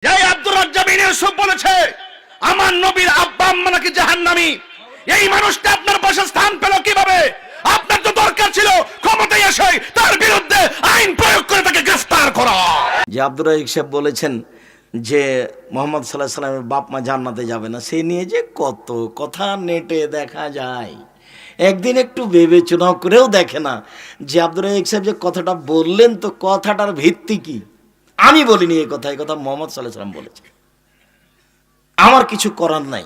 এই আব্দুর রাজ্জাক বিন ইউসুফ বলেছে আমার নবীর আব্বা আম্মা নাকি জাহান্নামী। এই মানুষটা আপনার পাশে স্থান পেল কিভাবে? আপনার তো দরকার ছিল ক্ষমতায় এসে তার বিরুদ্ধে আইন প্রয়োগ করে তাকে গ্রেফতার করা। যে আব্দুর রাজ্জাক সাহেব বলেছেন যে মোহাম্মদ সাল্লাল্লাহু আলাইহি সাল্লামের বাপ মা জান্নাতে যাবে না, সেই নিয়ে যে কত কথা নেটে দেখা যায়। একদিন একটু বিবেচনা করেও দেখে না যে আব্দুর রাজ্জাক সাহেব যে কথাটা বললেন, তো কথাটার ভিত্তি কি? আমি বলিনি এই কথা মোহাম্মদ সাল্লাল্লাহু আলাইহি সাল্লাম বলেছেন। আমার কিছু করার নাই।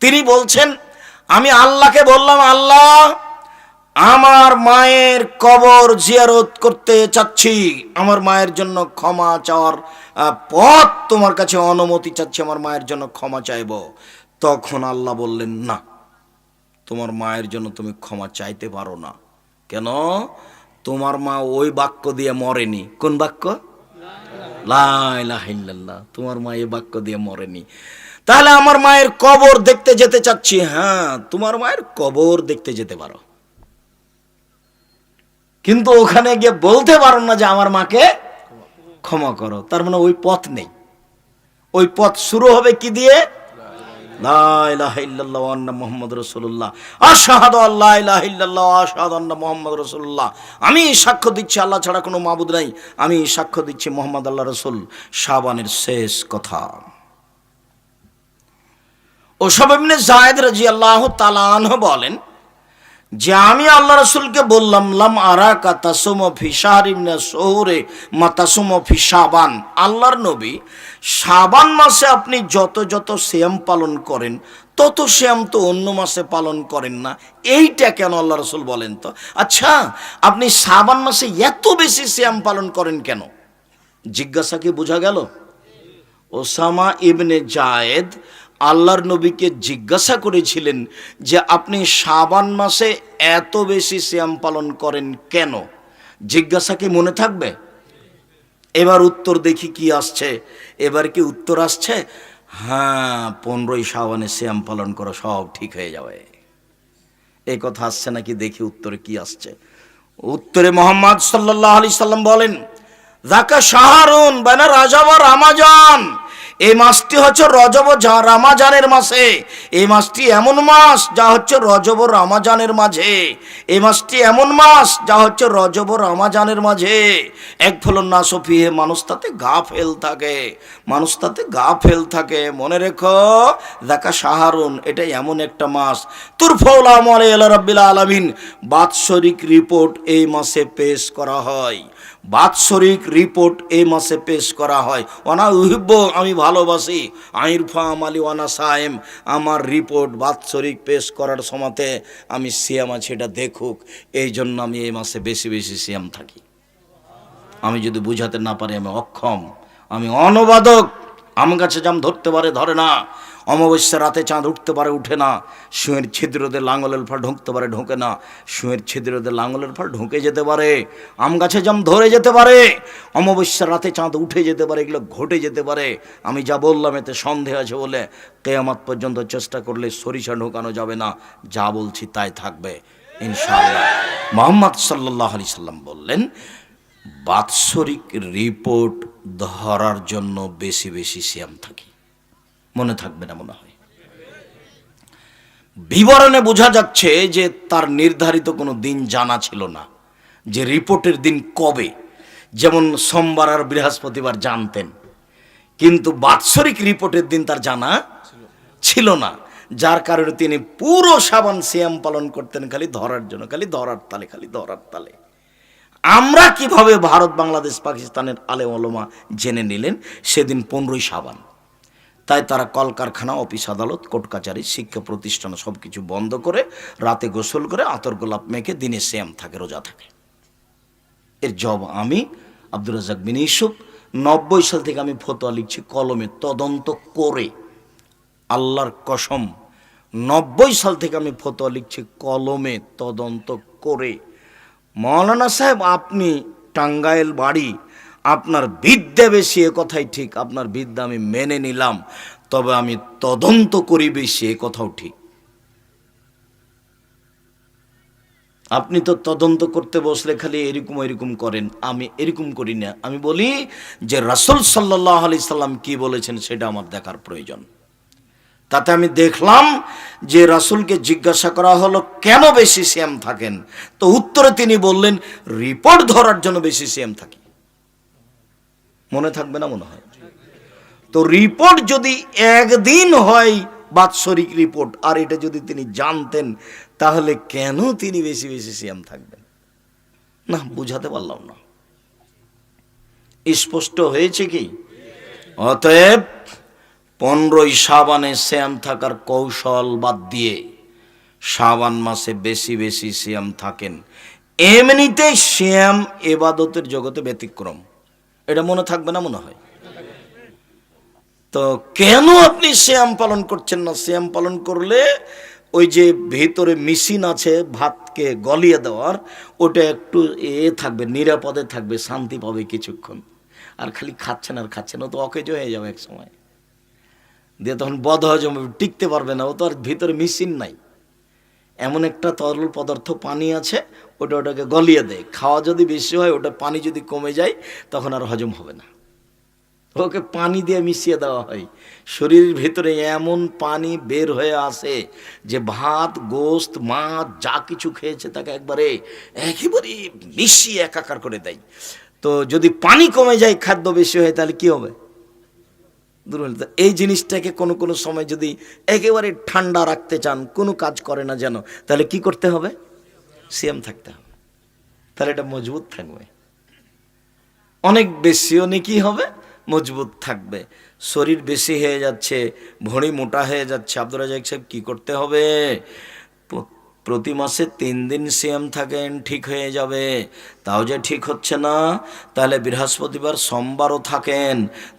তিনি বলছেন, আমি আল্লাহকে বললাম, আল্লাহ আমার মায়ের কবর জিয়ারত করতে চাচ্ছি, আমার মায়ের জন্য ক্ষমা চাওয়ার পথ তোমার কাছে অনুমতি চাচ্ছি, আমার মায়ের জন্য ক্ষমা চাইব। তখন আল্লাহ বললেন, না, তোমার মায়ের জন্য তুমি ক্ষমা চাইতে পারো না। কেন? তোমার মা ওই বাক্য দিয়ে মরেনি। কোন বাক্য? লা ইলাহা ইল্লাল্লাহ। তোমার মা এই বাক্য দিয়ে মরেনি। তাহলে আমার মায়ের কবর দেখতে যেতে চাচ্ছি। হ্যাঁ, তোমার মায়ের কবর দেখতে যেতে পারো, কিন্তু ওখানে গিয়ে বলতে পারো না যে আমার মাকে ক্ষমা করো। তার মানে ওই পথ নেই। ওই পথ শুরু হবে কি দিয়ে? লা ইলাহা ইল্লাল্লাহ ওয়া আন্না মুহাম্মাদুর রাসূলুল্লাহ, আশহাদু আল্লা ইলাহা ইল্লাল্লাহ ওয়া আশহাদু আন্না মুহাম্মাদুর রাসূলুল্লাহ। আমি সাক্ষ্য দিচ্ছি আল্লাহ ছাড়া কোনো মাবুদ নাই, আমি সাক্ষ্য দিচ্ছি মুহাম্মদ আল্লাহ রাসূল। শাবানের শেষ কথা। ওসামা ইবনে যায়েদ রাদিয়াল্লাহু তাআলা আনহু বলেন যে আমি আল্লাহ রাসূলকে বললাম, লাম আরাকা তাসুমু ফি শাহরি মিন শুহুরে মা তাসুমু ফি শাবান। আল্লাহর নবী, শাবান মাসে আপনি যত যত সিয়াম পালন করেন তত সিয়াম তো অন্য মাসে পালন করেন না, এইটা কেন আল্লাহ রাসূল বলেন তো? আচ্ছা, আপনি শাবান মাসে এত বেশি সিয়াম পালন করেন কেন? জিজ্ঞাসা কি বোঝা গেল? ওসামা ইবনে যায়েদ আল্লাহর নবীকে জিজ্ঞাসা করেছিলেন যে আপনি শাবান মাসে এত বেশি সিয়াম পালন করেন কেন? জিজ্ঞাসা কি মনে থাকবে? এবার উত্তর দেখি কি আসছে। এবার কি উত্তর আসছে? হ্যাঁ, 15ই শাবানে সিয়াম পালন করো, সব ঠিক হয়ে যাবে। এই কথা আসছে নাকি? দেখি উত্তরে কি আসছে। উত্তরে মুহাম্মদ সাল্লাল্লাহু আলাইহি সাল্লাম বলেন, যাকা শাহরুন বাইনা রাজব ওয়া রমাজান। এই মাসটি হচ্ছে রজব ও রমাজানের মাসে। এই মাসটি এমন মাস যা হচ্ছে রজব ও রমাজানের মাঝে। এই মাসটি এমন মাস যা হচ্ছে রজব ও রমাজানের মাঝে। এক ফলন না সফিহে, মানুষ তাতে গাফেল থাকে, মানুষ তাতে গাফেল থাকে। মনে রেখো, যাকা শাহরুন, এটা এমন একটা মাস, তুরফাউল আমাল ইলা রাব্বিল আলামিন, বাৎসরিক রিপোর্ট এই মাসে পেশ করা হয়। বাৎসরিক রিপোর্ট এই মাসে পেশ করা হয়। ওয়ানা উহিব্বু, আমি ভালোবাসি, আইরফা আমালি ওয়ানা সায়েম, আমার রিপোর্ট বাৎসরিক পেশ করার সময়তে আমি সিয়াম আছি এটা দেখুক, এই জন্য আমি এই মাসে বেশি বেশি সিয়াম থাকি। আমি যদি বুঝাতে না পারি আমি অক্ষম, আমি অনবাদক। আম গাছে জাম ধরতে পারে, ধরে না। অমাবস্যা রাতে চাঁদ উঠতে পারে, উঠে না। শুঁয়ের ছিদ্রতে লাঙলের ফল ঢুকতে পারে, ঢোকে না। শুঁয়ের ছিদ্রতে লাঙলের ফল ঢুকে যেতে পারে, আম গাছে জাম ধরে যেতে পারে। অমাবস্যা রাতে চাঁদ উঠে যেতে পারে, এগুলো ঘটে যেতে পারে। আমি যা বললাম এতে সন্দেহ আছে বলে কিয়ামত পর্যন্ত চেষ্টা করলে সরিষা ঢোকানো যাবে না। যা বলছি তাই থাকবে ইনশাআল্লাহ। মুহাম্মদ সাল্লাল্লাহু আলাইহি সাল্লাম বললেন, বাৎসরিক রিপোর্ট ধরার জন্য বেশি বেশি সিয়াম থাকি। মনে থাকবে না মনে হয়। বিবরণে বোঝা যাচ্ছে যে তার নির্ধারিত কোনো দিন জানা ছিল না, যে রিপোর্টের দিন কবে। যেমন সোমবার আর বৃহস্পতিবার জানতেন, কিন্তু বাৎসরিক রিপোর্টের দিন তার জানা ছিল না, যার কারণে তিনি পুরো শাবান সিয়াম পালন করতেন খালি ধরার জন্য, খালি ধরার তালে, খালি ধরার তালে। আমরা কিভাবে ভারত, বাংলাদেশ, পাকিস্তানের আলেম ওলামা জেনে নিলেন সেদিন 15ই শাবান। তাই তারা কলকারখানা, অফিস আদালত, কোর্ট কাচারি, শিক্ষা প্রতিষ্ঠান সব কিছু বন্ধ করে রাতে গোসল করে আতর গোলাপ মেখে দিনে সিয়াম থাকে, রোজা থাকে। এর জব আমি আব্দুর রাজ্জাক বিন ইউসুফ 90 সাল থেকে আমি ফতোয়া লিখছি কলমে তদন্ত করে। আল্লাহর কসম, 90 সাল থেকে আমি ফতোয়া লিখছি কলমে তদন্ত করে। মৌলানা সাহেব, আপনি টাঙ্গাইল বাড়ি, আপনার বিদ্যা বেশি, এ কথাই ঠিক। আপনার বিদ্যা আমি মেনে নিলাম, তবে আমি তদন্ত করি বেশি, এ কথাও ঠিক। আপনি তো তদন্ত করতে বসলে খালি এরকম এরকম করেন, আমি এরকম করি না। আমি বলি যে রাসূল সাল্লাল্লাহু আলাইহি সাল্লাম কি বলেছেন সেটা আমার দেখার প্রয়োজন। তাতে আমি দেখলাম যে রাসূলকে জিজ্ঞাসা করা হলো কেন বেশি সিয়াম থাকেন, তো উত্তরে তিনি বললেন রিপোর্ট ধরার জন্য বেশি সিয়াম থাকি। মনে থাকবে না মনে হয়? তো রিপোর্ট যদি একদিন হয় বাৎসরিক রিপোর্ট, আর এটা যদি তিনি জানতেন তাহলে কেন তিনি বেশি বেশি সিয়াম থাকবেন? না, বুঝাতে পারলাম না। স্পষ্ট হয়েছে কি? অতএব 15ই শাবানে সিয়াম থাকার কৌশল বাদ দিয়ে শাবান মাসে বেশি বেশি সিয়াম থাকেন। এমনিতেই সিয়াম ইবাদতের জগতে ব্যতিক্রম, এটা মনে থাকবে না মনে হয়? তো কেন আপনি সিয়াম পালন করছেন না? সিয়াম পালন করলে ওই যে ভেতরে মেশিন আছে ভাতকে গলিয়ে দেওয়ার, ওটা একটু থাকবে, নিরাপদে থাকবে, শান্তি পাবে কিছুক্ষণ। আর খালি খাচ্ছেন আর খাচ্ছেন, ও তো অকেজ হয়ে যাবে এক সময়, দিয়ে তখন বদহজম টিকতে পারবে না। ও তো আর ভিতরে মেশিন নাই, এমন একটা তরল পদার্থ পানি আছে, ওটাকে গলিয়ে দেয়। খাওয়া যদি বেশি হয়, ওটা পানি যদি কমে যায় তখন আর হজম হবে না, ওকে পানি দিয়ে মিশিয়ে দেওয়া হয়। শরীরের ভিতরে এমন পানি বের হয়ে আসে যে ভাত, গোস্ত, মাছ যা কিছু খেয়েছে তাকে একেবারে মিশিয়ে একাকার করে দেয়। তো যদি পানি কমে যায়, খাদ্য বেশি হয়, তাহলে কি হবে? দুর্বলতা। এই জিনিসটাকে কোনো কোনো সময় যদি একেবারে ঠান্ডা রাখতে চান, কোনো কাজ করে না যেন, তাহলে কি করতে হবে? সিয়াম থাকতে হবে। তাহলে এটা মজবুত থাকবে, অনেক বেশিও নেকি হবে, মজবুত থাকবে। শরীর বেশি হয়ে যাচ্ছে, ভড়ি মোটা হয়ে যাচ্ছে, আব্দুর রাজ্জাক সাহেব কি করতে হবে? প্রতি মাসে 3 দিন সিয়াম থাকেন, ঠিক হয়ে যাবে। তাও যে ঠিক হচ্ছে না, তাহলে বৃহস্পতিবার সোমবারও থাকেন,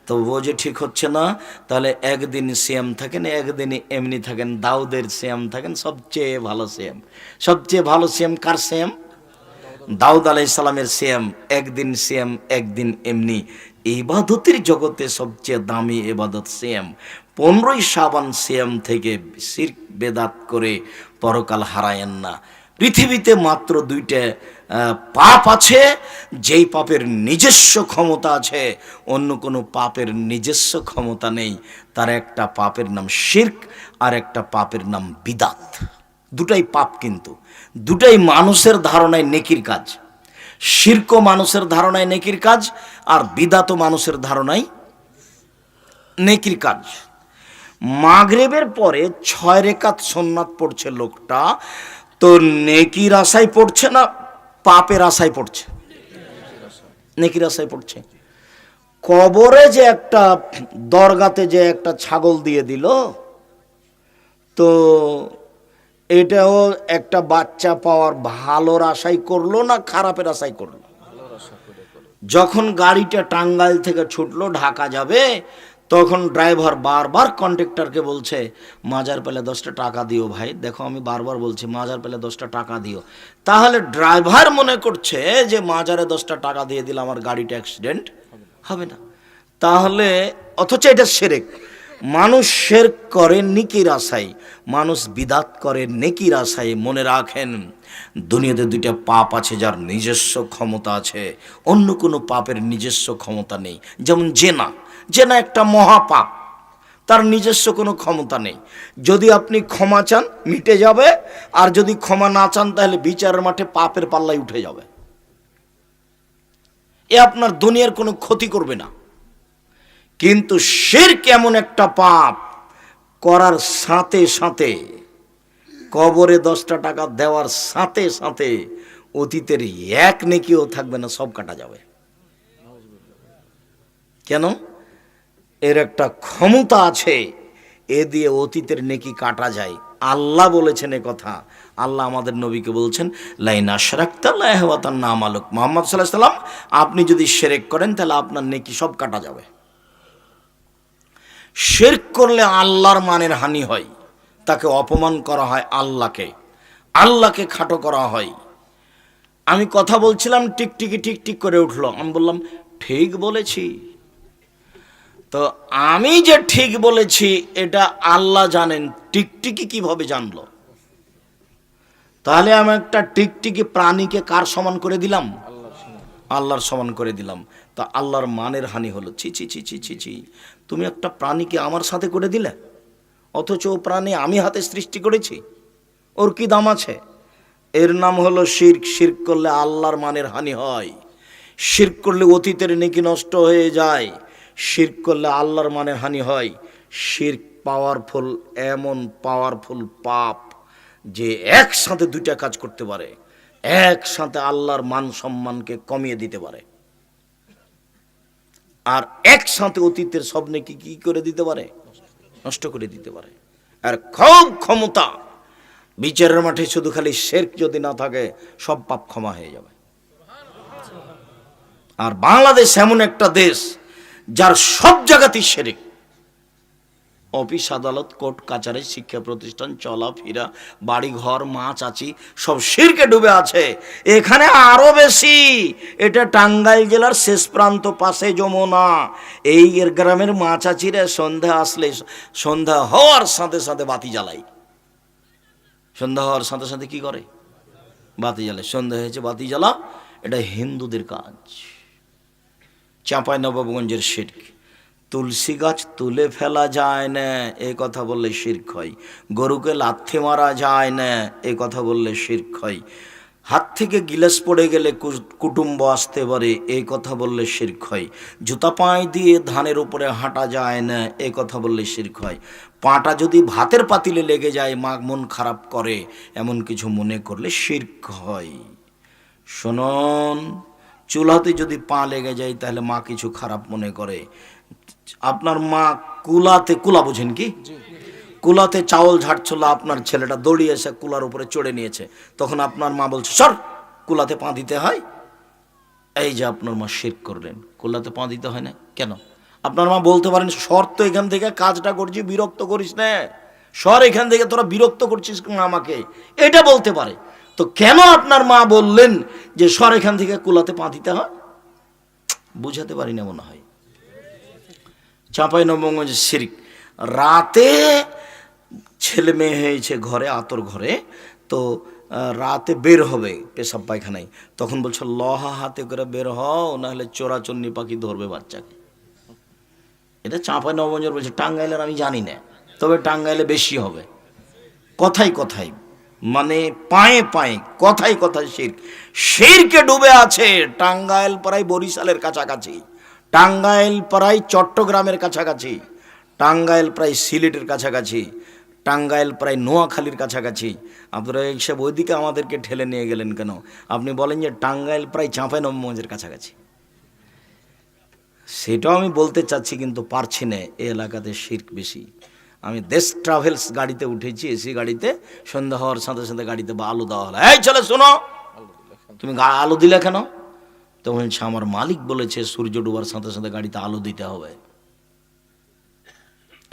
তবুও যে ঠিক হচ্ছে না, তাহলে একদিন সিয়াম থাকেন, একদিন এমনি থাকেন। দাউদের সিয়াম থাকেন, সবচেয়ে ভালো সিয়াম। সবচেয়ে ভালো সিয়াম কার সিয়াম? দাউদ আলাইহিস সালামের সিয়াম। একদিন সিয়াম, একদিন এমনি। ইবাদতের জগতে সবচেয়ে দামি ইবাদত সিয়াম। 15ই শাবান সিয়াম থেকে শিরক বেদাত করে পরকাল হারায়েন না। পৃথিবীতে মাত্র 2টা পাপ আছে, যেই পাপের নিজস্ব ক্ষমতা আছে, অন্য কোনো পাপের নিজস্ব ক্ষমতা নেই। তার একটা পাপের নাম শিরক, আর একটা পাপের নাম বিদাত। দুটাই পাপ, কিন্তু দুটাই মানুষের ধারণায় নেকির কাজ। শিরকও মানুষের ধারণায় নেকির কাজ, আর বিদাতও মানুষের ধারণায় নেকির কাজ। মাগরিবের পরে 6 রাকাত সুন্নাত পড়ছে লোকটা, তো নেকির আশায় পড়ছে না পাপের আশায় পড়ছে? নেকির আশায় পড়ছে। কবরে যে একটা দরগাতে যে একটা ছাগল দিয়ে দিল, তো এটাও একটা বাচ্চা পাওয়ার ভালোর আশাই করলো না খারাপের আশাই করলো? যখন গাড়িটা টাঙ্গাইল থেকে ছুটলো ঢাকা যাবে, তখন ড্রাইভার বারবার কন্ডাক্টরকে বলছে মাজার পেলে 10টা টাকা দিও ভাই। দেখো আমি বারবার বলছি মাজার পেলে 10টা টাকা দিও। তাহলে ড্রাইভার মনে করছে যে মাজারে 10টা টাকা দিয়ে দিলে আমার গাড়িটা অ্যাক্সিডেন্ট হবে না। তাহলে অথচ এটা শিরক। মানুষ শিরক করে নেকির আশায়, মানুষ বিদাত করে নেকির আশায়। মনে রাখেন, দুনিয়াতে 2টা পাপ আছে যার নিজস্ব ক্ষমতা আছে, অন্য কোনো পাপের নিজস্ব ক্ষমতা নেই। যেমন জেনা, জেনা একটা মহাপাপ, তার নিজস্ব কোনো ক্ষমতা নেই। যদি আপনি ক্ষমা চান মিটে যাবে, আর যদি ক্ষমা না চান তাহলে বিচারের মাঠে পাপের পাল্লায় উঠে যাবে। এ আপনার দুনিয়ার কোনো ক্ষতি করবে না। কিন্তু শিরক এমন একটা পাপ, করার সাথে সাথে, কবরে 10টা টাকা দেওয়ার সাথে সাথে অতীতের এক নেকিও থাকবে না, সব কাটা যাবে। কেন? এর একটা ক্ষমতা আছে, এ দিয়ে অতীতের নেকি কাটা যায়। আল্লাহ বলেছেন এ কথা। আল্লাহ আমাদের নবীকে বলছেন লাইন আশরাকতা লা ইয়াহবাতান্না আমালুক। মুহাম্মদ সাল্লাল্লাহু আলাইহি ওয়াসাল্লাম, আপনি যদি শিরক করেন তাহলে আপনার নেকি সব কাটা যাবে। শিরক করলে আল্লাহর মানের হানি হয়, তাকে অপমান করা হয়, আল্লাহকে খাটো করা হয়। আমি কথা বলছিলাম, টিকটিকি টিকটিক করে উঠলো। আমি বললাম ঠিক বলেছি। তো আমি যে ঠিক বলেছি এটা আল্লাহ জানেন, টিকটিকি কিভাবে জানলো? তাহলে আমি একটা টিকটিকি প্রাণীকে কার সমান করে দিলাম? আল্লাহর সমান করে দিলাম। তা আল্লাহর মানের হানি হলো। ছি ছি ছি ছি ছি ছি, তুমি একটা প্রাণীকে আমার সাথে করে দিলে, অথচ ও প্রাণী আমি হাতে সৃষ্টি করেছি, ওর কি দাম আছে? এর নাম হলো শিরক। শিরক করলে আল্লাহর মানের হানি হয়। শিরক করলে অতীতের নেকি নষ্ট হয়ে যায়। শিরক করলে আল্লাহর মানের হানি হয়। শিরক পাওয়ারফুল, এমন পাওয়ারফুল পাপ যে একসাথে দুইটা কাজ করতে পারে। একসাথে আল্লাহর মান সম্মানকে কমিয়ে দিতে পারে, আর একসাথে অতীতের সব নেকি কি করে দিতে পারে? নষ্ট করে দিতে পারে। আর খুব ক্ষমতা, বিচারের মাঠে শুধু খালি শিরক যদি না থাকে সব পাপ ক্ষমা হয়ে যাবে। আর বাংলাদেশ এমন একটা দেশ যার সব জায়গাতেই শিরক। অফিস আদালত, কোর্ট কাচারি, শিক্ষা প্রতিষ্ঠান, চলাফেরা, বাড়ি ঘর, মা চাচি সব শিরকে ডুবে আছে। এখানে আরো বেশি। এটা টাঙ্গাইল জেলার শেষ প্রান্ত, পাশে যমুনা। এই এর গ্রামের মা চাচিরা সন্ধ্যা আসলে, সন্ধ্যা হওয়ার সাথে সাথে বাতি জ্বালাই। সন্ধ্যা হওয়ার সাথে সাথে কি করে? বাতি জ্বালে। সন্ধ্যা হয়েছে বাতি জ্বালা, এটা হিন্দুদের কাজ। চাঁপাইনবাবগঞ্জের শিরক। তুলসী গাছ তুলে ফেলা যায় না, এই কথা বললে শিরক হয়। গরুকে লাথি মারা যায় না, এই কথা বললে শিরক হয়। হাত থেকে গিলাস পড়ে গেলে কুটুম্ব আসতে পারে, এই কথা বললে শিরক হয়। জুতা পায়ে দিয়ে ধানের উপরে হাঁটা যায় না, এই কথা বললে শিরক হয়। পাটা যদি ভাতের পাতিলে লেগে যায় মা মন খারাপ করে, এমন কিছু মনে করলে শিরক হয়। শুনুন, চুলাতে যদি পা লেগে যায় তাহলে মা কিছু খারাপ মনে করে। আপনার মা কুলাতে, কুলা বুঝেন কি? কুলাতে চাউল ঝাড়ছিল, আপনার ছেলেটা দৌড়িয়ে এসে কুলার উপরে চড়ে নিয়েছে, তখন আপনার মা বলছে সর, কুলাতে পা দিতে হয়। এই যে আপনার মা শিরক করলেন, কুলাতে পা দিতে হয় না কেন? আপনার মা বলতে পারেন সর তো এখান থেকে, কাজটা করছি, বিরক্ত করিস না, সর এখান থেকে, তোরা বিরক্ত করছিস আমাকে, এটা বলতে পারে। তো কেন আপনার মা বললেন যে সর এখান থেকে, কুলাতে পা দিতে হয়? বুঝাতে পারি না মনে হয়। চাঁপাইনবাবগঞ্জে শিরক। রাতে ছেলে মেয়ে হয়েছে ঘরে, আতর ঘরে, তো রাতে বের হবে পেশাব পায়খানায়, তখন বলছে লহা হাতে করে বের হও, নাহলে চোরাচন্নি পাখি ধরবে বাচ্চাকে। এটা চাঁপাইনবাবগঞ্জের বলছে, টাঙ্গাইলের আমি জানি না, তবে টাঙ্গাইলে বেশি হবে। কথাই কথাই, মানে পায়ে পায়ে, কথাই কথাই শিরক। শিরকে ডুবে আছে টাঙ্গাইল প্রায় বরিশালের কাছাকাছি, টাঙ্গাইল প্রায় চট্টগ্রামের কাছাকাছি, টাঙ্গাইল প্রায় সিলেটের কাছাকাছি, টাঙ্গাইল প্রায় নোয়াখালীর কাছাকাছি। আপনারা এইসব ওইদিকে আমাদেরকে ঠেলে নিয়ে গেলেন কেন? আপনি বলেন যে টাঙ্গাইল প্রায় চাঁপাইনবাবগঞ্জের কাছাকাছি। সেটাও আমি বলতে চাচ্ছি কিন্তু পারছি না, এই এলাকাতে শিরক বেশি। আমি দেশ ট্রাভেলস গাড়িতে উঠেছি, এসি গাড়িতে, সন্ধ্যা হওয়ার সাথে সাথে গাড়িতে বা আলো দেওয়া হলো, এই চলে শোনো, তুমি আলো দিলে কেন? তো বলছে আমার মালিক বলেছে সূর্য ডুবার সাথে সাথে গাড়িতে আলো দিতে হবে।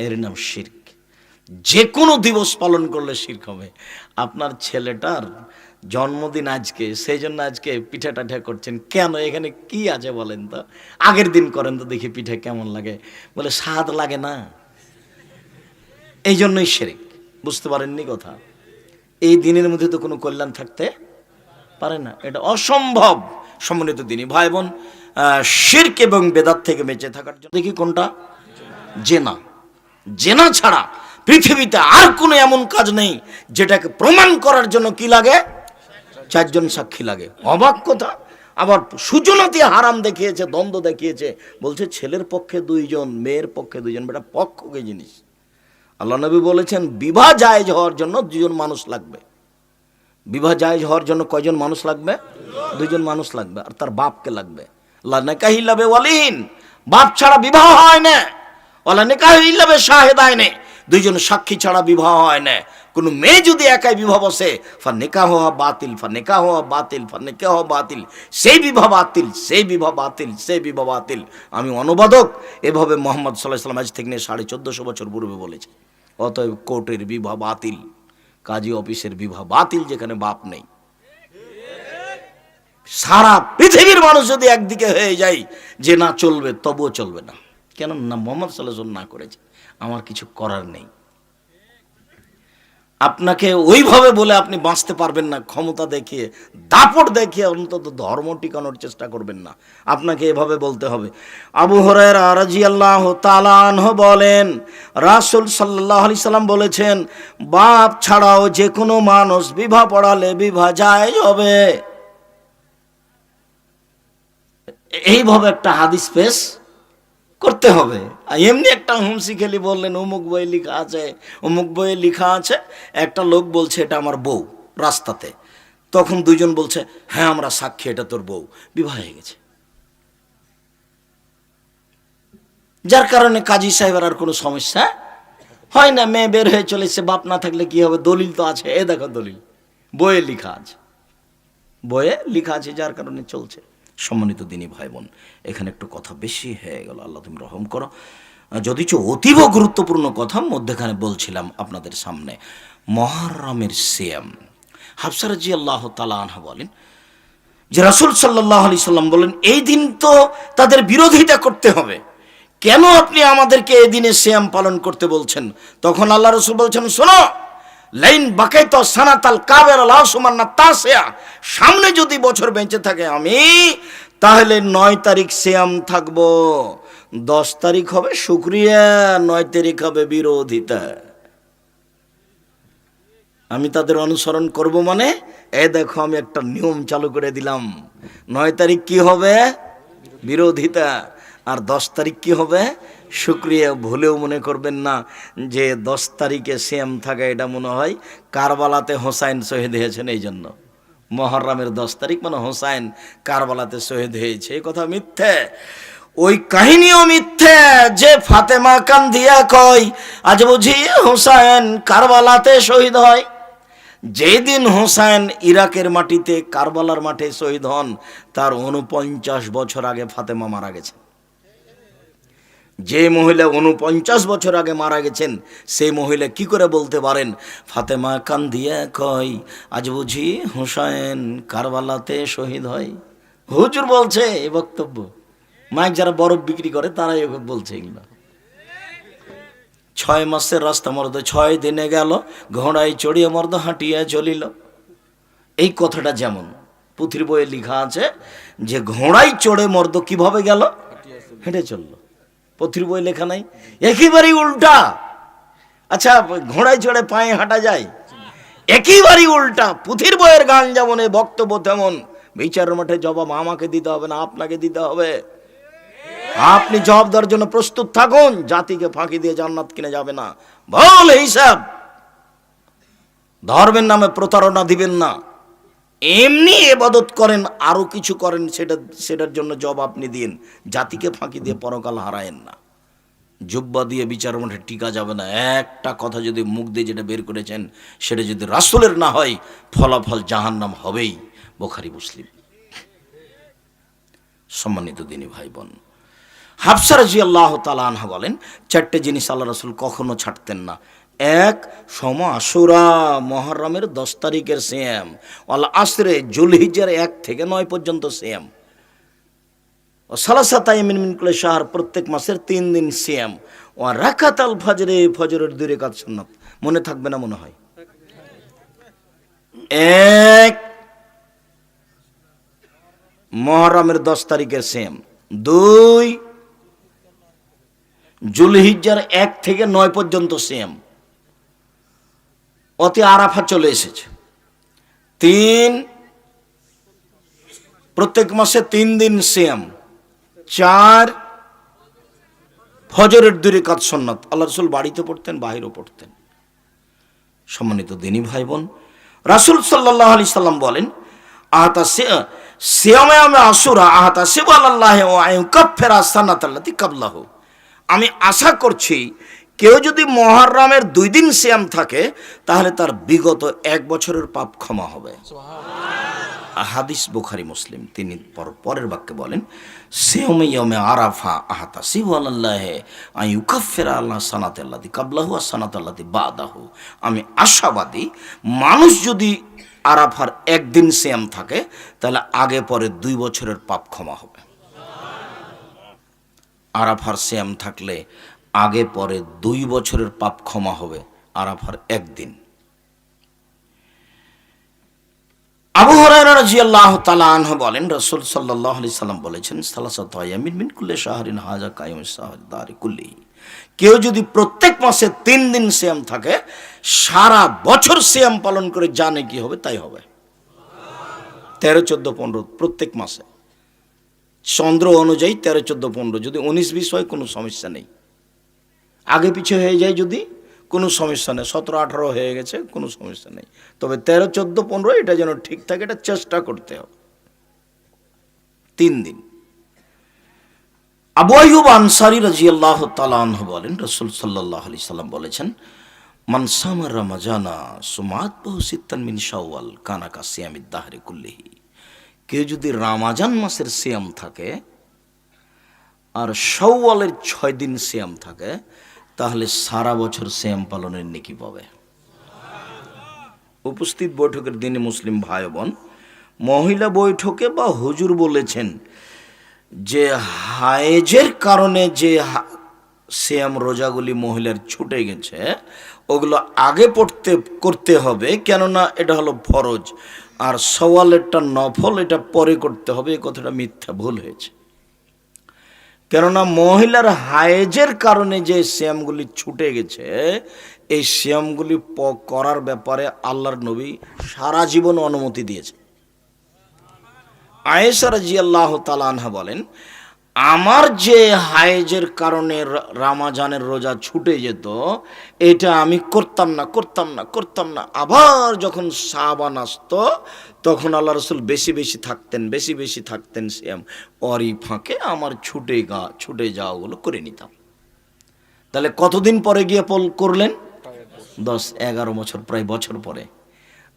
এর নাম শিরক। যে কোনো দিবস পালন করলে শিরক হবে। আপনার ছেলেটার জন্মদিন আজকে, সেই জন্য আজকে পিঠা টাঠা করছেন কেন? এখানে কি আছে বলেন তো? আগের দিন করেন তো দেখি পিঠা কেমন লাগে। বলে স্বাদ লাগে না, এই জন্যই শিরক। বুঝতে পারেননি কথা? এই দিনের মধ্যে তো কোনো কল্যাণ থাকতে পারে না, এটা অসম্ভব। সম্মানিত দিনী ভাই বোন, শিরক এবং বেদাত থেকে বেঁচে থাকার জন্য দেখি কোনটা? জেনা। জেনা ছাড়া পৃথিবীতে আর কোনো এমন কাজ নেই যেটাকে প্রমাণ করার জন্য কি লাগে? চারজন সাক্ষী লাগে। অবাক কথা। আবার সূচনাতে হারাম দেখিয়েছে, দ্বন্দ্ব দেখিয়েছে, বলছে ছেলের পক্ষে দুইজন, মেয়ের পক্ষে দুইজন। বেটা পক্ষ কি জিনিস? আল্লাহ নবী বলেছেন বিবাহ জায়েজ হওয়ার জন্য দুজন মানুষ লাগবে। বিবাহ জায়েজ হওয়ার জন্য কয়জন মানুষ লাগবে? দুইজন মানুষ লাগবে, আর তার বাপকে লাগবে। লা নিকাহ ইল্লা বিওয়ালিহিন, বাপ ছাড়া বিবাহ হয় না। ওয়ালা নিকাহ ইল্লা বিশাহিদাইনি, দুইজন সাক্ষী ছাড়া বিবাহ হয় না। কোন মেয়ে যদি একাই বিবাহ বসে, ফা নিকাহ বাতিল, ফা নিকাহ বাতিল, ফা নিকাহ বাতিল, সেই বিবাহ বাতিল, সেই বিবাহ বাতিল, সেই বিবাহ বাতিল। আমি অনুবাদক, এভাবে মুহাম্মদ সাল্লাল্লাহু আলাইহি ওয়াসাল্লাম আজ থেকে 1450 বছর পূর্বে বলেছে। অতএব কোর্টের বিবাহ বাতিল, কাজী অফিসের বিবাহ বাতিল, যেখানে বাপ নেই। সারা পৃথিবীর মানুষ যদি একদিকে হয়ে যায় যে না চলবে, তবুও চলবে না। কেন না? মুহাম্মদ সাল্লাল্লাহু আলাইহি ওয়াসাল্লাম না করেছে, আমার কিছু করার নেই। আপনাকে ওইভাবে বলে আপনি বাঁচতে পারবেন না, ক্ষমতা দেখিয়ে দাপট দেখিয়ে অন্তত ধর্ম টিকানোর চেষ্টা করবেন না, আপনাকে এভাবে বলতে হবে। আবু হুরায়রা রাদিয়াল্লাহু তাআলা আনহু বলেন, রাসূল সাল্লাল্লাহু আলাইহি সাল্লাম বলেছেন, বাপ ছাড়াও যে কোনো মানুষ বিবাহ পড়ালে বিবাহ জায়েজ হবে। এইভাবে একটা হাদিস পেশ করতে হবে। আর এমনি একটা হুমসি খেলি বললেন অমুক বই লেখা আছে, অমুক বইয়ে লেখা আছে। একটা লোক বলছে এটা আমার বউ রাস্তাতে, তখন দুইজন বলছে হ্যাঁ আমরা সাক্ষী এটা তোর বউ, বিবাহ হয়ে গেছে। যার কারণে কাজী সাহেবের আর কোনো সমস্যা হয় না, মেয়ে বের হয়ে চলেছে, বাপ না থাকলে কি হবে, দলিল তো আছে, এ দেখো দলিল বইয়ে লেখা আছে, বইয়ে লেখা আছে, যার কারণে চলছে। সম্মানিত দিনী ভাই বোন, এখানে একটু কথা বেশি হয়ে গেল, আল্লাহ তুমি রহম করো। যদিচ অতীব গুরুত্বপূর্ণ কথা মধ্যখানে বলছিলাম আপনাদের সামনে, মুহররমের সিয়াম। হাফসা রাদিয়াল্লাহু তাআলা আনহা বলেন যে রাসূল সাল্লাল্লাহু আলাইহি সাল্লাম বলেন এই দিন তো তাদের বিরোধিতা করতে হবে, কেন আপনি আমাদেরকে এই দিনে সিয়াম পালন করতে বলছেন? তখন আল্লাহ রাসূল বলছেন, শোনো, লাইন বাকাইতো সানাতাল কাবের লা সুমান্না তাসিয়া, সামনে যদি বছর বেঁচে থাকে আমি, তাহলে 9 তারিখ সিয়াম থাকবো, 10 তারিখ হবে শুকরিয়া, 9 তারিখ হবে বিরোধিতা। আমি তাদের অনুসরণ করব মানে এই দেখো আমি একটা নিয়ম চালু করে দিলাম, 9 তারিখ কি হবে বিরোধিতা, আর 10 তারিখ কি হবে শুকরিয়া। ভুলেও মনে করবেন না যে 10 তারিখে সিয়াম থাকা এটা মনে হয় কারবালাতে হোসাইন শহীদ হয়েছেন এই জন্য। মুহররমের 10 তারিখ মানে হোসাইন কারবালাতে শহীদ হয়েছে, এই কথা মিথ্যে। ওই কাহিনীও মিথ্যে যে ফাতেমা কান্দিয়া কয় আজ বুঝি হোসাইন কারবালাতে শহীদ হয়। যেদিন হোসাইন ইরাকের মাটিতে কারবালার মাঠে শহীদ হন তার 49 বছর আগে ফাতেমা মারা গেছে। যে মহিলা 49 বছর আগে মারা গেছেন সেই মহিলা কি করে বলতে পারেন ফাতেমা কান্দিয়া কয় আজ বুঝি হোসাইন কারবালাতে শহীদ হয়? হুজুর বলছে এই বক্তব্য, মাইক যারা বরফ বিক্রি করে তারাই বলছে এগুলো। 6 মাসের রাস্তা মর্দ 6 দিনে গেল, ঘোড়ায় চড়িয়ে মর্দ হাঁটিয়া চলিল। এই কথাটা যেমন পুথির বইয়ে লেখা আছে যে ঘোড়ায় চড়ে মর্দ কিভাবে গেল, হেঁটে চলল। পুথির বই লেখা নাই, একেবারেই উল্টা। আচ্ছা ঘোড়ায় চড়ে পায়ে হাঁটা যায়? একেবারেই উল্টা। পুথির বইয়ের গান যেমন এই বক্তব্য তেমন। বিচারের মাঠে জবাব আমাকে দিতে হবে না, আপনাকে দিতে হবে। আপনি জবাব দেওয়ার জন্য প্রস্তুত থাকুন, জাতিকে ফাঁকি দিয়ে জান্নাত কিনে যাবে না। বল হিসাব, ধর্মের নামে প্রতারণা দিবেন না। এমনি ইবাদত করেন, আরো কিছু করেন, সেটার জন্য জবাব আপনি দিন। জাতিকে ফাঁকি দিয়ে পরকাল হারায়েন না। জুব্বা দিয়ে বিচার মাঠে টিকা যাবে না। একটা কথা যদি মুখ দিয়ে যেটা বের করেছেন সেটা যদি রাসূলের না হয় ফলাফল জাহান্নাম হবেই। বুখারী মুসলিম। সম্মানিত দিনী ভাই বোন, হাফসা রাদিয়াল্লাহু তাআলা আনহা বলেন 4টে জিনিস আল্লাহ রাসূল কখনো ছাড়তেন না। 1 সোম আশুরা, মুহররমের 10 তারিখের সিয়াম। ওয়াল আসরে, যুলহিজ্জার 1 থেকে 9 পর্যন্ত সিয়াম। ও সালাসাতা ইয়ামিন মিন কুল্লি শাহর, প্রত্যেক মাসের 3 দিন সিয়াম। ও রাকাতাল ফজরে, ফজরের 2 রাকাত সুন্নাত। মনে থাকবে না মনে হয়? 1 মুহররমের 10 তারিখের সিয়াম, 2 যুলহিজ্জার 1 থেকে 9 পর্যন্ত সিয়াম। অতি আরাফা চলে এসেছে। 3 প্রত্যেক মাসে 3 দিন সিয়াম। 4 ফজরের 2 রাকাত সুন্নাত। আল্লাহ রাসূল বাড়িতে পড়তেন, বাহিরেও পড়তেন। সম্মানিত দিনী ভাই বোন, রাসূল সাল্লাল্লাহু আলাইহি সাল্লাম বলেন আতা সিয়ামে আশুরা আতা সিবাল্লাহি ওয়া ইউকাফিরা সানাতাল্লাতি কাবলাহু। আমি আশা করছি কেউ যদি মুহররমের 2 দিন সিয়াম থাকে তাহলে তার বিগত 1 বছরের পাপ ক্ষমা হবে। হাদিস বুখারী মুসলিম। তিনি পরের বাক্যে বলেন সিয়ামে ইয়ামে আরাফা আহাতা সিবাল্লাহি আন ইউকাফিরা আল্লাহ সানাতাল্লাতি কাবলাহু ওয়া সানাতাল্লাতি বাদাহু। আমি আশাবাদী মানুষ যদি আরাফার 1 দিন সিয়াম থাকে তাহলে আগে পরে 2 বছরের পাপ ক্ষমা হবে। আরাফার সিয়াম থাকলে আগে পরে 2 বছরের পাপ ক্ষমা হবে আরাফার 1 দিন। রাদিয়াল্লাহু তাআলা আনহা বলেন, রাসূল সাল্লাল্লাহু আলাইহি সাল্লাম বলেছেন, সালাসাতু আইয়ামিন মিন কুল্লি শাহরিন হাযা কায়ুমুস শাহরি দারি কুল্লি। কেউ যদি প্রত্যেক মাসে 3 দিন সিয়াম থাকে, সারা বছর সিয়াম পালন করে জানে কি হবে তাই হবে। 13, 14, 15 প্রত্যেক মাসে, চন্দ্র অনুযায়ী 13, 14, 15। যদি 19, 20 হয় কোনো সমস্যা নেই, আগে পিছে হয়ে যায় যদি কোনো সমস্যা নেই, 17, 18 হয়ে গেছে কোনো সমস্যা নেই, তবে 13, 14, 15 এটা যেন ঠিক থাকে, এটা চেষ্টা করতে হবে 3 দিন। আবু আইয়ুব আনসারী রাদিয়াল্লাহু তাআলা আনহু বলেন, রাসূল সাল্লাল্লাহু আলাইহি সাল্লাম বলেছেন, মান সামা রমাজানা সুমাতবাহু সিত্তান মিন শাওয়াল কানা কা সিয়ামিদ দাহরি কুল্লিহি। কেউ যদি রমাজান মাসের সিয়াম থাকে আর শাওয়ালের 6 দিন সিয়াম থাকে, তাহলে সারা বছর সিয়াম পালনের নেকি পাবে। উপস্থিত বৈঠকের দিনে মুসলিম ভাই বোন, মহিলা বৈঠকে বা হুজুর বলেছেন যে হায়েজের কারণে যে সিয়াম রোজাগুলি মহিলার ছুটে গেছে, ওগুলো আগে করতে হবে, কেননা এটা হলো ফরজ, আর সওয়ালেরটা নফল, এটা পরে করতে হবে। এই কথাটা মিথ্যা, ভুল হয়েছে। কেননা মহিলার হায়েজের কারণে যে সিয়ামগুলি ছুটে গেছে, এই সিয়ামগুলি করার ব্যাপারে আল্লাহর নবী সারা জীবন অনুমতি দিয়েছে। আয়েশা রাদিয়াল্লাহু তাআলা আনহা বলেন, আমার যে হায়েজের কারণে রমজানের রোজা ছুটে যেত, এটা আমি করতাম না। আবার যখন শাবান আসতো, তখন আল্লাহ রাসূল বেশি বেশি থাকতেন সিয়াম, ওরই ফাঁকে আমার ছুটে যাওয়াগুলো করে নিতাম। তাহলে কতদিন পরে গিয়ে করলেন? 10-11 বছর, প্রায় বছর পরে।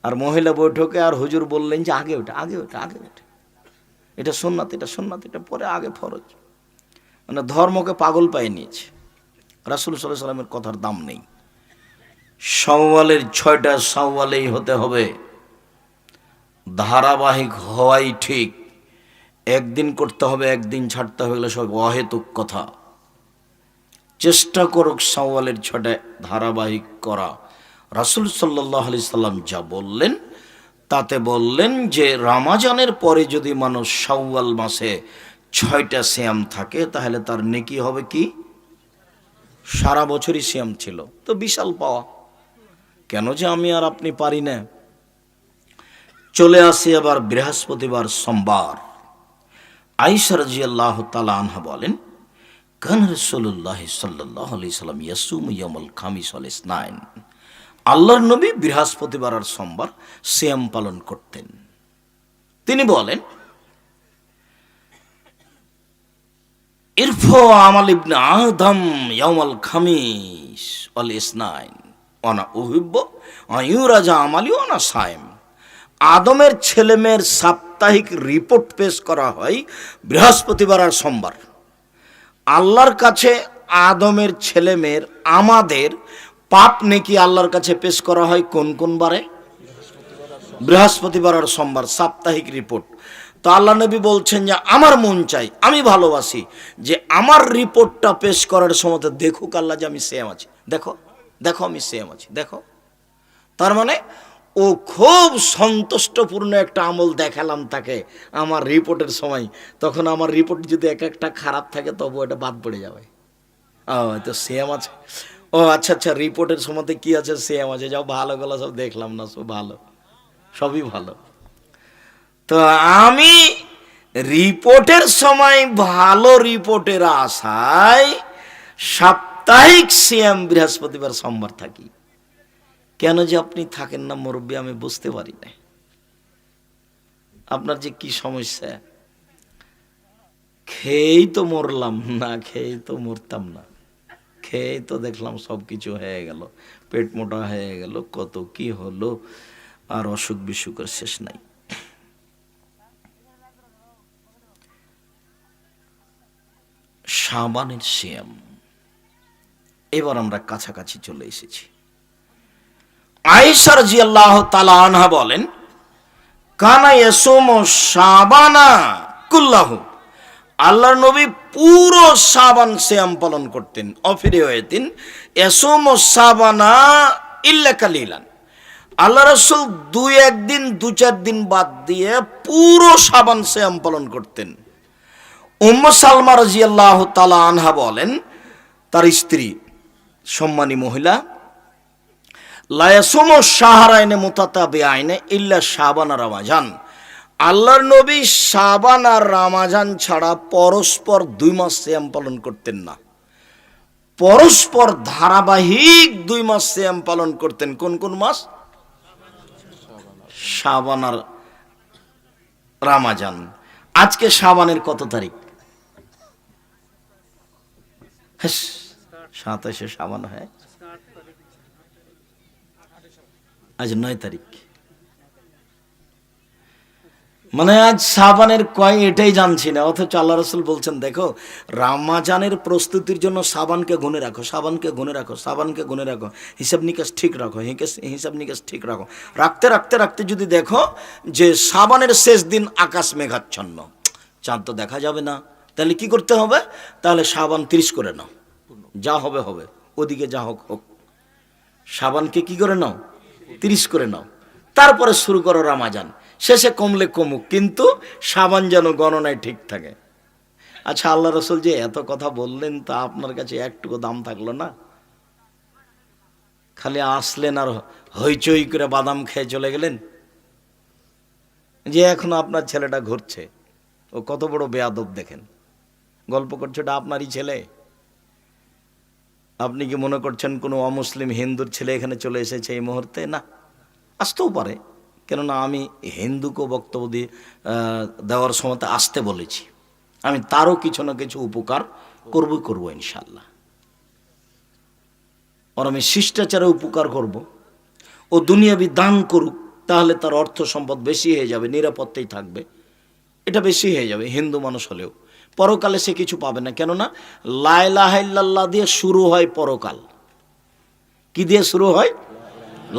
আর মহিলা বৈঠকে আর হুজুর বললেন যে আগে ওঠে, এটা সুন্নাত, এটা পরে, আগে ফরজ। মানে ধর্মকে পাগল পায়ে নিয়েছে। রাসূল সাল্লাল্লাহু আলাইহি সাল্লামের কথার দাম নেই। শাওয়ালের 6টা শাওয়ালেই হতে হবে, ধারাবাহিক হওয়াই ঠিক। একদিন করতে হবে, একদিন ছাড়তে হবে, এগুলো সব অহেতুক কথা। চেষ্টা করুক শাওয়ালের 6টা ধারাবাহিক করা। রাসূল সাল্লাল্লাহু আলাইহি সাল্লাম যা বললেন, তাতে বললেন যে রমজানের পরে যদি মানুষ শাওয়াল মাসে 6টা সিয়াম থাকে, তাহলে তার নেকি হবে কি সারা বছরই সিয়াম ছিল। তো বিশাল পাওয়া। কেন যে আমি আর আপনি পারি না। চলে আসি আবার বৃহস্পতিবার, সোমবার। আয়েশা রাদিয়াল্লাহু তাআলা আনহা বলেন, কান রাসূলুল্লাহ সাল্লাল্লাহু আলাইহি সাল্লাম ইয়াসুমু ইয়াউমাল খামিস ওয়াল ইসনাইন। আল্লাহর নবী বৃহস্পতিবার আর সোমবার সিয়াম পালন করতেন। তিনি বলেন, ইরফা আমাল ইবনে আদম ইয়াউমাল খামিস ওয়াল ইসনাইন ওয়ানা উহিব্বু আয়ুরাজা আমালি ওয়ানা সায়েম। আদমের ছেলেমেয়ের সাপ্তাহিক রিপোর্ট পেশ করা হয় বৃহস্পতিবার আর সোমবার। আল্লাহর কাছে আদমের ছেলেমেয়ের, আমাদের পাপ নেকি আল্লাহর কাছে পেশ করা হয় কোন বারে? বৃহস্পতিবার আর সোমবার, সাপ্তাহিক রিপোর্ট। তো আল্লাহ নবী বলছেন যে আমার মন চাই, আমি ভালোবাসি যে আমার রিপোর্টটা পেশ করার সময় দেখুক আল্লাহ যে আমি সেম আছি। দেখো আমি সেম আছি, দেখো। তার মানে ও খুব সন্তুষ্টপূর্ণ একটা আমল দেখালাম তাকে আমার রিপোর্টের সময়। তখন আমার রিপোর্ট যদি একটা খারাপ থাকে, তবু এটা বাদ পড়ে যাবে। তো সেম আছে, ও আচ্ছা, রিপোর্টের সময় কি আছে? সেম আছে। যাও, ভালো গলা সব দেখলাম না, সব ভালো, সবই ভালো। তো আমি রিপোর্টের সময় ভালো রিপোর্টের আশায় সাপ্তাহিক সিয়াম বৃহস্পতিবার সোমবার থাকি। কেন যে আপনি থাকেন না মুরব্বী, আমি বুঝতে পারি না। আপনার যে কি সমস্যা। খেয়েই তো মরলাম, না খেয়েই তো মরতাম না, খেয়েই তো দেখলাম সব কিছু হয়ে গেল, পেট মোটা হয়ে গেল, কত কি হলো, আর অসুখ বিসুখের শেষ নাই। শাবানের সিয়াম, এবার আমরা কাছাকাছি চলে এসেছি। আয়েশা রাদিয়াল্লাহু তাআলা আনহা বলেন, কানা ইয়াসুমু শাবানা কুল্লাহু। আল্লাহর নবী পুরো শাবান সিয়াম পালন করতেন। অফিরিওয়াতিন ইয়াসুমু শাবানা ইল্লা কালিলান। আল্লাহ রাসূল 2-1 দিন 2-4 দিন বাদ দিয়ে পুরো শাবান সিয়াম পালন করতেন। উম্মু সালমা রাদিয়াল্লাহু তাআলা আনহা বলেন, তার স্ত্রী সম্মানী মহিলা, লা ইয়াসুমু শাহরাইনে মুতাতাবিআইনে ইল্লা শাবান আর রমাজান, আল্লাহর নবী শাবান আর রমাজান ছাড়া পরস্পর 2 মাস সিয়াম পালন করতেন না। পরস্পর ধারাবাহিক 2 মাস সিয়াম পালন করতেন। কোন কোন মাস? শাবান আর রমাজান। আজকে শাবানের কত তারিখ? 27 শাবান হয়, আজ 9 তারিখ। মানে আজ শাবানের কয় এটাই জানছি না, অথচ আল্লাহ রাসূল বলছেন দেখো রমজানের প্রস্তুতির জন্য শাবানকে গুনে রাখো, শাবানকে গুনে রাখো, শাবানকে গুনে রাখো, হিসাব নিকাশ ঠিক রাখো, হিসাব নিকাশ ঠিক রাখো। রাখতে রাখতে রাখতে যদি দেখো যে শাবানের শেষ দিন আকাশ মেঘাচ্ছন্ন, চাঁদ তো দেখা যাবে না, তাহলে কি করতে হবে? তাহলে শাবান 30 করে নাও, যা হবে হবে, ওদিকে যা হোক হোক। শাবানকে কি করে নাও? 30 করে নাও। তারপরে শুরু করো রমজান, শেষে কমলে কমুক, কিন্তু শাবান যেন গণনায় ঠিক থাকে। আচ্ছা, আল্লাহ রাসূল যে এত কথা বললেন, তা আপনার কাছে একটুকু দাম থাকলো না? খালি আসলেন আর হইচই করে বাদাম খেয়ে চলে গেলেন। যে এখন আপনার ছেলেটা ঘুরছে, ও কত বড় বেয়াদব দেখেন, গল্প করছে ওটা আপনারই ছেলে। আপনি কি মনে করছেন কোনো অমুসলিম হিন্দুর ছেলে এখানে চলে এসেছে এই মুহূর্তে? না, আসতেও পারে, কেননা আমি হিন্দুকে বক্তব্য দিয়ে দেওয়ার সময় আসতে বলেছি। আমি তারও কিছু না কিছু উপকার করবো ইনশাল্লাহ। আর আমি শিষ্টাচারে উপকার করব। ও দুনিয়াবি দান করুক, তাহলে তার অর্থ সম্পদ বেশি হয়ে যাবে, নিরাপত্তাই থাকবে, এটা বেশি হয়ে যাবে। হিন্দু মানুষ হলেও পরকালে সে কিছু পাবে না, কেননা লা ইলাহা ইল্লাল্লাহ দিয়ে শুরু হয় পরকাল। কি দিয়ে শুরু হয়?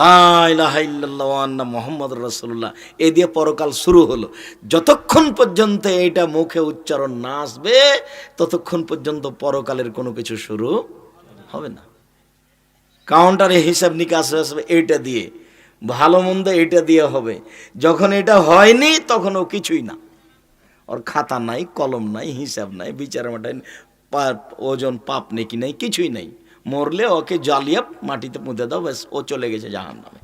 লা ইলাহা ইল্লাল্লাহ ওয়া আন্না মুহাম্মাদুর রাসূলুল্লাহ, এই দিয়ে পরকাল শুরু হলো। যতক্ষণ পর্যন্ত এটা মুখে উচ্চারণ না আসবে, ততক্ষণ পর্যন্ত পরকালের কোনো কিছু শুরু হবে না। কাউন্টারে হিসাব নিকাশ আসবে এইটা দিয়ে, ভালো মন্দ এইটা দিয়ে হবে। যখন এটা হয়নি তখন ও কিছুই না, ওর খাতা নাই, কলম নাই, হিসাব নাই, বিচার মাঠায় ওজন পাপ নেকি নাই, কিছুই নাই। মরলে ওকে জ্বালিয়ে মাটিতে পুঁতে দাও, ব্যাস, ও চলে গেছে জাহান্নামে।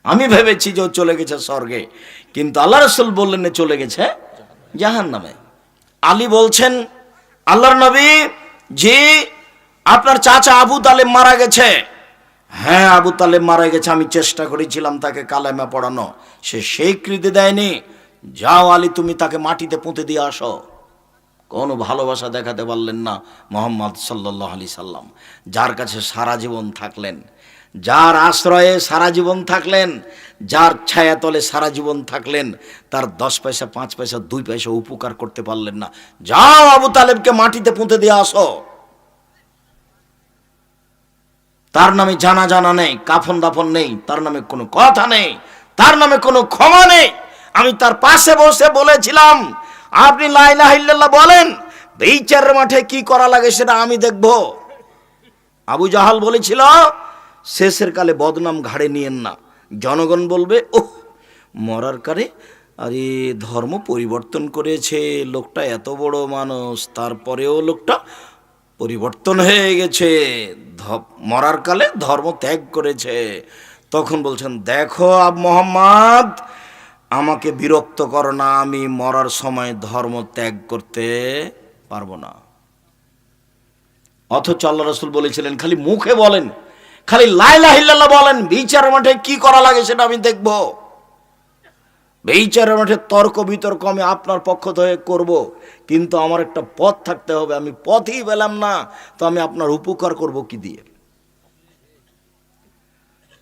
আমি ভেবেছি যে ও চলে গেছে স্বর্গে, কিন্তু আল্লাহ রাসূল বললেন চলে গেছে জাহান্নামে। আলী বলছেন, আল্লাহর নবী, জি আপনার চাচা আবু তালেব মারা গেছে। হ্যাঁ, আবু তালেব মারা গেছে, আমি চেষ্টা করেছিলাম তাকে কালেমা পড়ানো, সে স্বীকৃতি দেয়নি। যাও আলী, তুমি তাকে মাটিতে পুঁতে দিয়ে আসো। কোনো ভালোবাসা দেখাতে পারলেন না মুহাম্মদ সাল্লাল্লাহু আলাইহি সাল্লাম, যার কাছে সারা জীবন থাকলেন, যার আশ্রয়ে সারা জীবন থাকলেন, যার ছায়াতলে সারা জীবন থাকলেন, তার 10 পয়সা 5 পয়সা 2 পয়সা উপকার করতে পারলেন না। যাও আবু তালেবকে মাটিতে পুঁতে দিয়ে আসো। তার নামে জানা নেই, কাফন দাফন নেই, তার নামে কোনো কথা নেই, তার নামে কোনো ক্ষমা নেই। আমি তার পাশে বসে বলেছিলাম, আপনি লা ইলাহা ইল্লাল্লাহ বলেন, বিচারের মাঠে কি করা লাগে সেটা আমি দেখব। আবু জাহাল বলেছিল, শেষের কালে বদনাম ঘাড়ে নিয়েন না, জনগণ বলবে ওহ মরার কালে আরে ধর্ম পরিবর্তন করেছে লোকটা, এত বড় মানুষ, তারপরেও লোকটা পরিবর্তন হয়ে গেছে, মরার কালে ধর্ম ত্যাগ করেছে। তখন বলছেন, দেখো মুহাম্মদ, আমাকে বিরক্ত করো না, আমি মরার সময় ধর্ম ত্যাগ করতে পারবো না। অথচ আল্লাহ রাসূল বলেছিলেন, খালি মুখে বলেন, খালি লা ইলাহা ইল্লাল্লাহ বলেন, বিচারের মাঠে কি করা লাগে সেটা আমি দেখব। বিচারের মাঠে তর্ক বিতর্ক আমি আপনার পক্ষ থেকে করব, কিন্তু আমার একটা পথ থাকতে হবে। আমি পথই পেলাম না, তো আমি আপনার উপকার করব কি দিয়ে?